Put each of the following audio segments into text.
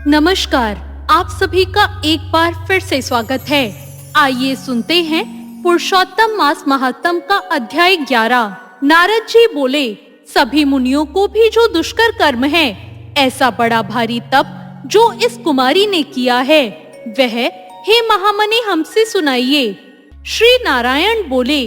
नमस्कार, आप सभी का एक बार फिर से स्वागत है। आइए सुनते हैं पुरुषोत्तम मास महात्म का अध्याय 11। नारद जी बोले, सभी मुनियों को भी जो दुष्कर कर्म है, ऐसा बड़ा भारी तप जो इस कुमारी ने किया है, वह हे महामने हमसे सुनाइए। श्री नारायण बोले,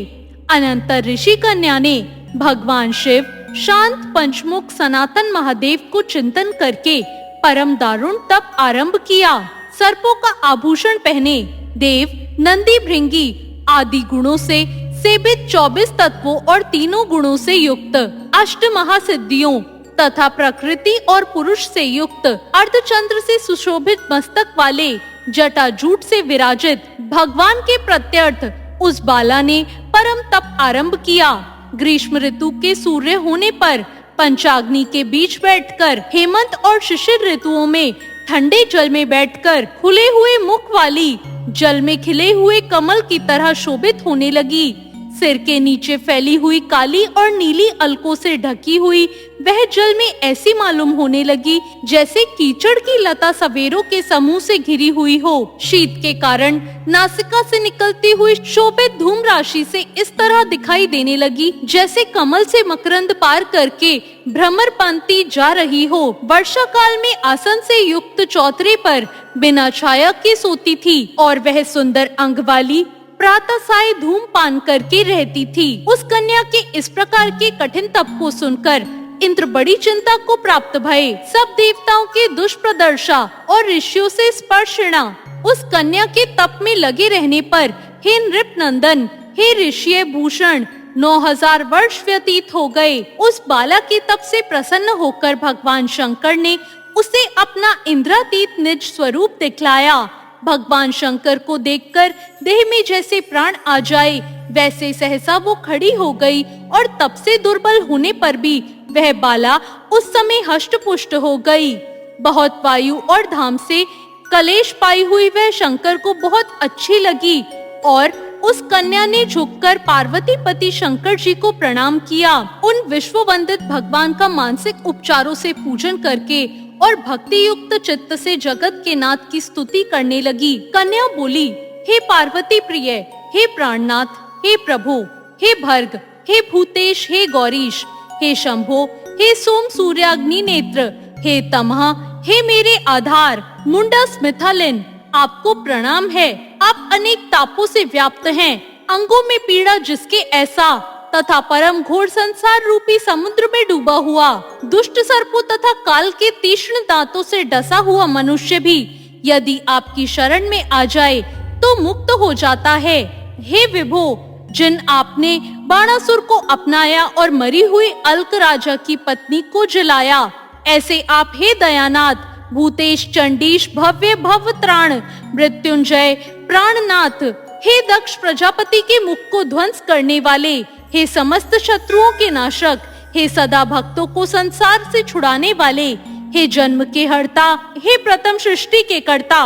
अनंतर ऋषि कन्या ने भगवान शिव, शांत पंचमुख सनातन महादेव को चिंतन करके परम दारुण तप आरंभ किया। सर्पों का आभूषण पहने, देव, नंदी, भृंगी आदि गुणों से सेवित 24 तत्वों और तीनों गुणों से युक्त, अष्ट महासिद्धियों तथा प्रकृति और पुरुष से युक्त, अर्धचंद्र से सुशोभित मस्तक वाले, जटाजूट से विराजित भगवान के प्रत्यर्थ उस बाला ने परम तप आरंभ किया। ग्रीष्म ऋतु के सूर्य होने पर पंचाग्नि के बीच बैठकर, हेमंत और शिशिर ऋतुओं में ठंडे जल में बैठकर खुले हुए मुख वाली, जल में खिले हुए कमल की तरह शोभित होने लगी। सिर के नीचे फैली हुई काली और नीली अलकों से ढकी हुई वह जल में ऐसी मालूम होने लगी जैसे कीचड़ की लता सवेरों के समूह से घिरी हुई हो। शीत के कारण नासिका से निकलती हुई शोभित धूम राशि से इस तरह दिखाई देने लगी जैसे कमल से मकरंद पार करके भ्रमर पंती जा रही हो। वर्षा काल में आसन से युक्त चौतरे पर बिना छाया के सोती थी और वह सुंदर अंग वाली प्रातः साय धूम पान करके रहती थी। उस कन्या के इस प्रकार के कठिन तप को सुनकर इंद्र बड़ी चिंता को प्राप्त भये। सब देवताओं के दुष्प्रदर्शा और ऋषियों से स्पर्शना उस कन्या के तप में लगे रहने पर हे नृप नंदन, हे ऋषि भूषण, 9000 वर्ष व्यतीत हो गए। उस बाला के तप से प्रसन्न होकर भगवान शंकर ने उसे अपना इंद्रातीत निज स्वरूप दिखलाया। भगवान शंकर को देखकर देह में जैसे प्राण आ जाए, वैसे सहसा वो खड़ी हो गई और तप से दुर्बल होने पर भी वह बाला उस समय हष्ट पुष्ट हो गई। बहुत वायु और धाम से कलेश पाई हुई वह शंकर को बहुत अच्छी लगी और उस कन्या ने झुककर पार्वती पति शंकर जी को प्रणाम किया। उन विश्व वंदित भगवान का मानसिक उपचारों से पूजन करके और भक्ति युक्त चित्त से जगत के नाथ की स्तुति करने लगी। कन्या बोली, हे पार्वती प्रिय, हे प्राणनाथ, हे प्रभु, हे भर्ग, हे भूतेश, हे गौरीश, हे शंभो, हे सोम सूर्याग्नि नेत्र, हे तमहा, हे मेरे आधार, मुंडा स्मिथालिन, आपको प्रणाम है। आप अनेक तापों से व्याप्त हैं, अंगों में पीड़ा जिसके ऐसा तथा परम घोर संसार रूपी समुद्र में डूबा हुआ, दुष्ट सर्पों तथा काल के तीक्ष्ण दांतों से डसा हुआ मनुष्य भी यदि आपकी शरण में आ जाए तो मुक्त हो जाता है। हे विभो, जिन आपने बाणासुर को अपनाया और मरी हुई अल्क राजा की पत्नी को जलाया, ऐसे आप हे दयानाथ, भूतेश, चंडीश, भव्य भवत्राण, मृत्युंजय, प्राणनाथ, हे दक्ष प्रजापति के मुख को ध्वंस करने वाले, हे समस्त शत्रुओं के नाशक, हे सदा भक्तों को संसार से छुड़ाने वाले, हे जन्म के हर्ता, हे प्रथम सृष्टि के कर्ता,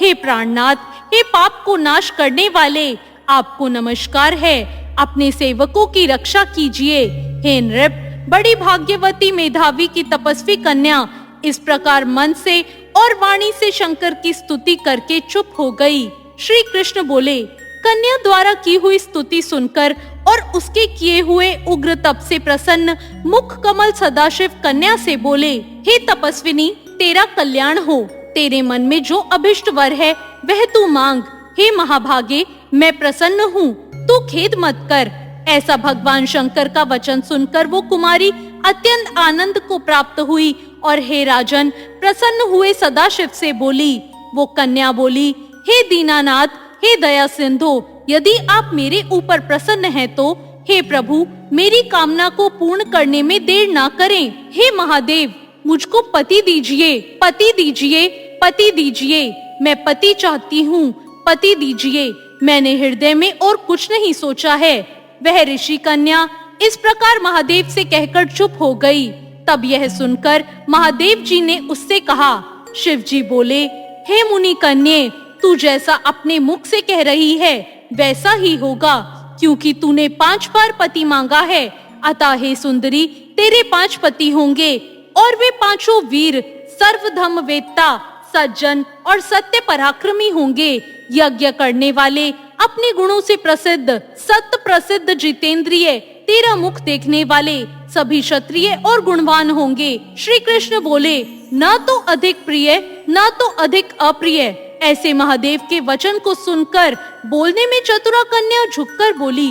हे प्राणनाथ, हे पाप को नाश करने वाले, आपको नमस्कार है। अपने सेवकों की रक्षा कीजिए। हे नृप, बड़ी भाग्यवती मेधावी की तपस्वी कन्या इस प्रकार मन से और वाणी से शंकर की स्तुति करके चुप हो गई। श्री कृष्ण बोले, कन्या द्वारा की हुई स्तुति सुनकर और उसके किए हुए उग्र तप से प्रसन्न मुख कमल सदाशिव कन्या से बोले, हे तपस्विनी, तेरा कल्याण हो। तेरे मन में जो अभिष्ट वर है वह तू मांग। हे महाभागे, मैं प्रसन्न हूँ, तू खेद मत कर। ऐसा भगवान शंकर का वचन सुनकर वो कुमारी अत्यंत आनंद को प्राप्त हुई और हे राजन, प्रसन्न हुए सदाशिव से बोली। वो कन्या बोली, हे दीनानाथ, हे दया सिंधु, यदि आप मेरे ऊपर प्रसन्न हैं तो हे प्रभु, मेरी कामना को पूर्ण करने में देर ना करें। हे महादेव, मुझको पति दीजिए, पति दीजिए, पति दीजिए। मैं पति चाहती हूँ, पति दीजिए। मैंने हृदय में और कुछ नहीं सोचा है। वह ऋषि कन्या इस प्रकार महादेव से कहकर चुप हो गई। तब यह सुनकर महादेव जी ने उससे कहा। शिव जी बोले, हे मुनि कन्ये, तू जैसा अपने मुख से कह रही है वैसा ही होगा, क्योंकि तूने 5 बार पति मांगा है। अतः हे सुंदरी, तेरे 5 पति होंगे और वे पांचों वीर, सर्वधर्म वेत्ता, सज्जन और सत्य पराक्रमी होंगे। यज्ञ करने वाले, अपने गुणों से प्रसिद्ध, सत्य प्रसिद्ध, जितेंद्रिय, 13 मुख देखने वाले सभी क्षत्रिय और गुणवान होंगे। श्री कृष्ण बोले, न तो अधिक प्रिय न तो अधिक अप्रिय। ऐसे महादेव के वचन को सुनकर बोलने में चतुरा कन्या झुककर बोली।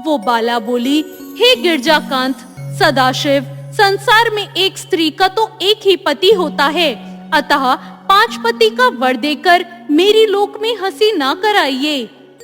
वो बाला बोली, हे गिरजाकांत सदाशिव, संसार में एक स्त्री का तो एक ही पति होता है, अतः 5 पति का वर देकर मेरी लोक में हंसी न कराइए।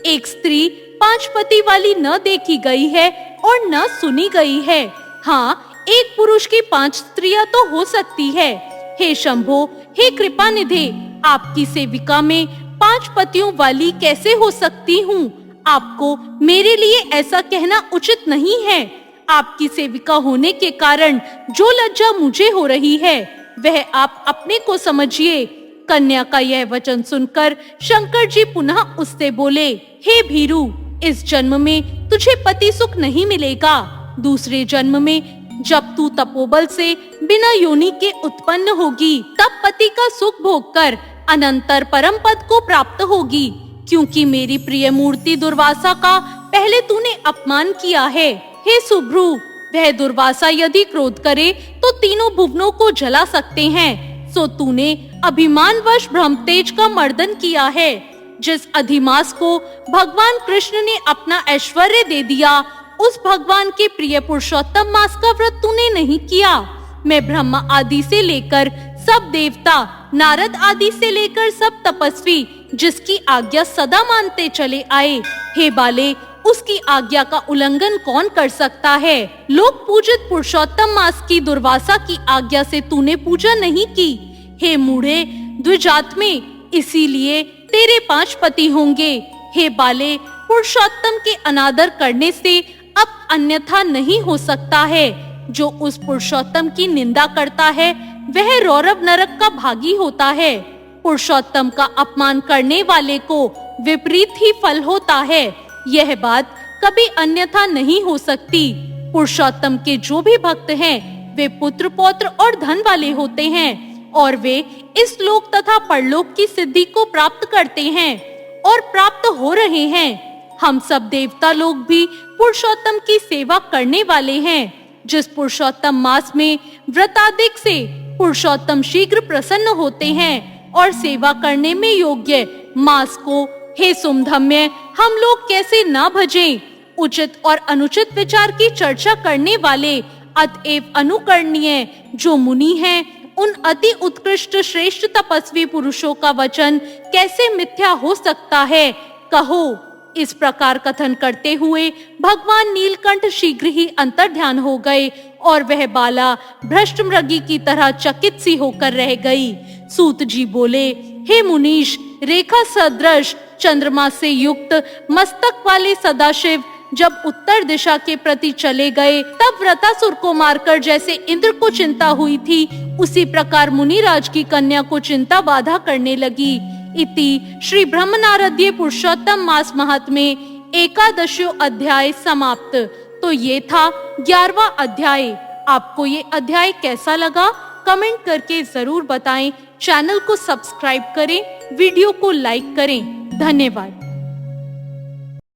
एक स्त्री 5 पति वाली न देखी गई है और न सुनी गई है। हाँ, एक पुरुष की 5 स्त्रियां तो हो सकती है। हे शंभो, हे कृपा निधे, आपकी सेविका में 5 पतियों वाली कैसे हो सकती हूँ? आपको मेरे लिए ऐसा कहना उचित नहीं है। आपकी सेविका होने के कारण जो लज्जा मुझे हो रही है, वह आप अपने को समझिए। कन्या का यह वचन सुनकर शंकर जी पुनः उससे बोले, हे भीरू, इस जन्म में तुझे पति सुख नहीं मिलेगा। दूसरे जन्म में जब तू तपोबल से बिना योनि के उत्पन्न होगी, तब पति का सुख भोगकर अनंतर परम पद को प्राप्त होगी। क्योंकि मेरी प्रिय मूर्ति दुर्वासा का पहले तूने अपमान किया है। हे सुभ्रू, वह दुर्वासा यदि क्रोध करे तो तीनों भुवनों को जला सकते हैं। सो तूने अभिमानवश ब्रह्मतेज का मर्दन किया है। जिस अधिमास को भगवान कृष्ण ने अपना ऐश्वर्य दे दिया, उस भगवान के प्रिय पुरुषोत्तम मास का व्रत तूने नहीं किया। मैं ब्रह्मा आदि से लेकर सब देवता, नारद आदि से लेकर सब तपस्वी जिसकी आज्ञा सदा मानते चले आए। हे बाले, उसकी आज्ञा का उल्लंघन कौन कर सकता है? लोक पूजित पुरुषोत्तम मास की दुर्वासा की आज्ञा से तूने पूजा नहीं की। हे मूढ़े, द्विजात्मे, इसीलिए तेरे 5 पति होंगे। हे बाले, पुरुषोत्तम के अनादर करने से अब अन्यथा नहीं हो सकता है। जो उस पुरुषोत्तम की निंदा करता है, वह रौरव नरक का भागी होता है। पुरुषोत्तम का अपमान करने वाले को विपरीत ही फल होता है। यह बात कभी अन्यथा नहीं हो सकती। पुरुषोत्तम के जो भी भक्त हैं, वे पुत्र, पौत्र और धन वाले होते हैं और वे इस लोक तथा परलोक की सिद्धि को प्राप्त करते हैं और प्राप्त हो रहे हैं। हम सब देवता लोग भी पुरुषोत्तम की सेवा करने वाले हैं। जिस पुरुषोत्तम मास में व्रताधिक से पुरुषोत्तम शीघ्र प्रसन्न होते हैं और सेवा करने में योग्य मास को, हे सुमधम्य, हम लोग कैसे ना भजें? उचित और अनुचित विचार की चर्चा करने वाले, अतएव अनुकरणीय जो मुनि हैं, उन अति उत्कृष्ट श्रेष्ठ तपस्वी पुरुषों का वचन कैसे मिथ्या हो सकता है? कहो। इस प्रकार कथन करते हुए भगवान नीलकंठ शीघ्र ही अंतर्ध्यान हो गए और वह बाला भ्रष्ट मृगी की तरह चकित सी होकर रह गई। सूत जी बोले, हे मुनीश, रेखा सदृश चंद्रमा से युक्त मस्तक वाले सदाशिव जब उत्तर दिशा के प्रति चले गए, तब व्रतासुर को मारकर जैसे इंद्र को चिंता हुई थी, उसी प्रकार मुनिराज की कन्या को चिंता बाधा करने लगी। इति श्री ब्रह्मनारदीय पुरुषोत्तम मास महात्म्ये 11वां अध्याय समाप्त। तो ये था 11वां अध्याय। आपको ये अध्याय कैसा लगा? कमेंट करके जरूर बताएं। चैनल को सब्सक्राइब करें, वीडियो को लाइक करें। धन्यवाद।